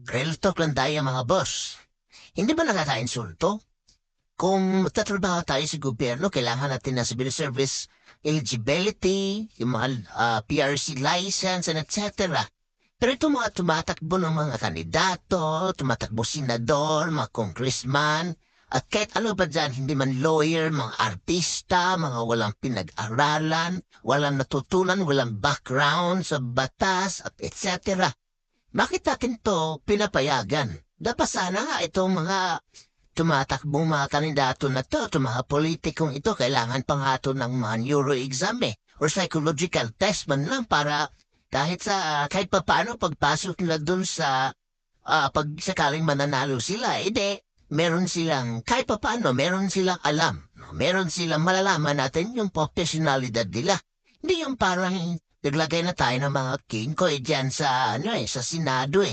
Real talk lang tayo mga boss. Hindi ba nakaka-insulto? Kung magtatrabaho tayo sa gobyerno, kailangan natin na civil service, eligibility, yung mga PRC license, and etc. Pero itong mga tumatakbo ng mga kandidato, tumatakbo senador, mga congressman, at kahit ano pa dyan, hindi man lawyer, mga artista, mga walang pinag-aralan, walang natutunan, walang background sa batas, at etc. Bakit natin to pinapayagan? Dapat sana nga itong mga tumatakbong mga kandidato na to, itong mga politikong ito, kailangan pa nga to ng mga neuro exam or psychological test man lang para kahit pa paano pagpasok nila dun sa pag sakaling mananalo sila, meron silang, kahit pa paano, meron silang alam. Meron silang malalaman natin yung professionalidad nila. Hindi yung parang naglagay na tayo ng mga king ko dyan sa, sa Senado